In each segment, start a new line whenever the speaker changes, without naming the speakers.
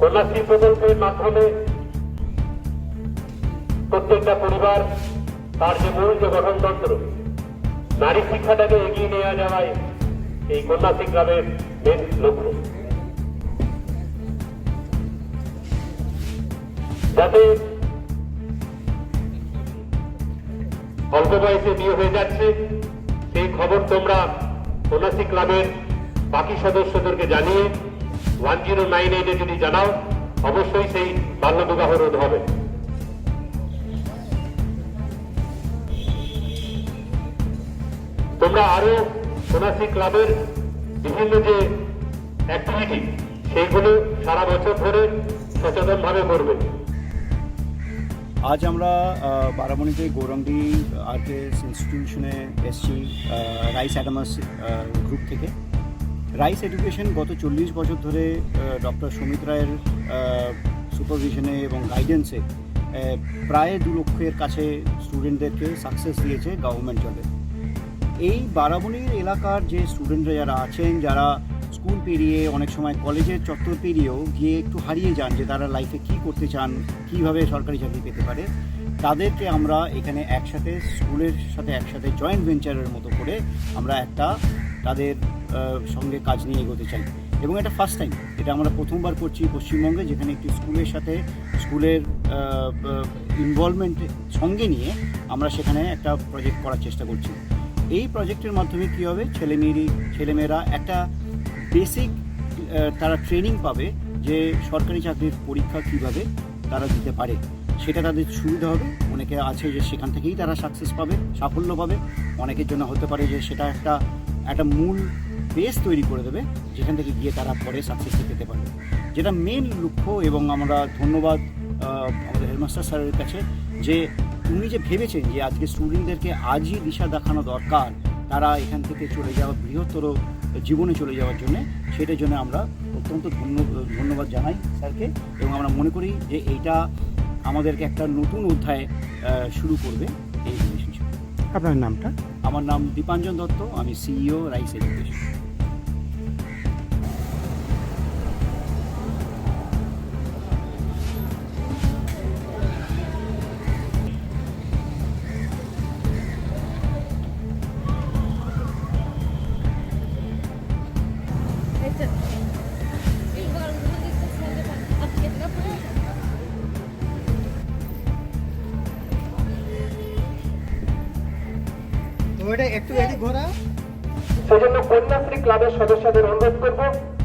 কন্যাশ্রী প্রকল্পের মাধ্যমে প্রত্যেকটা পরিবার তার যে মূল যে গঠনতন্ত্র, নারী শিক্ষাটাকে এগিয়ে নিয়ে যাওয়াই এই কন্যাশ্রী ক্লাবের মেন লক্ষ্য। যাতে অল্প বয়সে বিয়ে হয়ে যাচ্ছে সেই খবর তোমরা কন্যাশ্রী ক্লাবের বাকি সদস্যদেরকে জানিয়ে 1098-এ যদি জানাও, অবশ্যই সেই বাল্য বিবাহ রোধ হবে। তোমরা আরো কন্যাশ্রী ক্লাবের বিভিন্ন যে অ্যাক্টিভিটি সেইগুলো সারা বছর ধরে সচেতনভাবে করবে।
আজ আমরা বারামণিতে গৌরাঙ্গি আর্টস ইনস্টিটিউশনে এসছি রাইস অ্যাডামাস গ্রুপ থেকে। রাইস এডুকেশন গত 40 বছর ধরে ডক্টর সুমিত রায়ের সুপারভিশনে এবং গাইডেন্সে প্রায় 2 লক্ষের কাছে স্টুডেন্টদেরকে সাকসেস দিয়েছে গভর্নমেন্ট জবে। এই বারামণির এলাকার যে স্টুডেন্টরা যারা আছেন, যারা স্কুল পেরিয়ে অনেক সময় কলেজের চত্বর পেরিয়েও গিয়ে একটু হারিয়ে যান যে তারা লাইফে কী করতে চান, কীভাবে সরকারি চাকরি পেতে পারে, তাদেরকে আমরা এখানে একসাথে স্কুলের সাথে একসাথে জয়েন্ট ভেঞ্চারের মতো করে আমরা একটা তাদের সঙ্গে কাজ নিয়ে এগোতে চাই। এবং এটা ফার্স্ট টাইম, এটা আমরা প্রথমবার করছি পশ্চিমবঙ্গে, যেখানে একটি স্কুলের সাথে স্কুলের ইনভলভমেন্ট সঙ্গে নিয়ে আমরা সেখানে একটা প্রজেক্ট করার চেষ্টা করছি। এই প্রজেক্টের মাধ্যমে কী হবে, ছেলেমেয়েরা একটা বেসিক তারা ট্রেনিং পাবে যে সরকারি চাকরির পরীক্ষা কীভাবে তারা দিতে পারে, সেটা তাদের সুবিধা হবে। অনেকে আছে যে সেখান থেকেই তারা সাকসেস পাবে, সাফল্য পাবে। অনেকের জন্য হতে পারে যে সেটা একটা মূল বেস তৈরি করে দেবে, যেখান থেকে গিয়ে তারা পরে সাকসেসটা পেতে পারবে, যেটা মেন লক্ষ্য। এবং আমরা ধন্যবাদ আমাদের হেডমাস্টার স্যারের কাছে যে উনি যে ভেবেছেন যে আজকে স্টুডেন্টদেরকে আজই দিশা দেখানো দরকার তারা এখান থেকে চলে যাওয়া বৃহত্তর জীবনে চলে যাওয়ার জন্য, সেটার জন্য আমরা অত্যন্ত ধন্যবাদ জানাই স্যারকে। এবং আমরা মনে করি যে এইটা আমাদেরকে একটা নতুন অধ্যায় শুরু করবে এই রিলেশনশিপ।
আপনার নামটা?
আমার নাম দীপাঞ্জন দত্ত, আমি সিইও রাইস এডুকেশন।
সেজন্য কন্যাশ্রী ক্লাবের সদস্যদের অনুরোধ করব,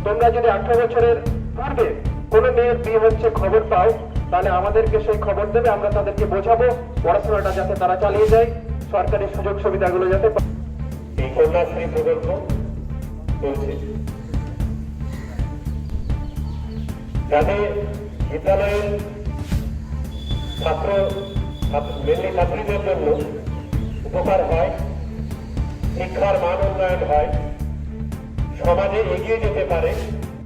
তোমরা যদি 18 বছরের পূর্বে কোনো মেয়ের বিয়ে হচ্ছে খবর পাও, তাহলে আমাদেরকে সেই খবর দেবে। আমরা তাদেরকে বোঝাবো পড়াশোনাটা যাতে তারা চালিয়ে যায়, সরকারি সুযোগ সুবিধাগুলো যাতে। এই কন্যাশ্রী প্রকল্প চলছে যাতে বিদ্যালয়ের ছাত্রীদের জন্য উপকার হয়, শিক্ষার মান উন্নয়ন হয়, সমাজে এগিয়ে যেতে পারে।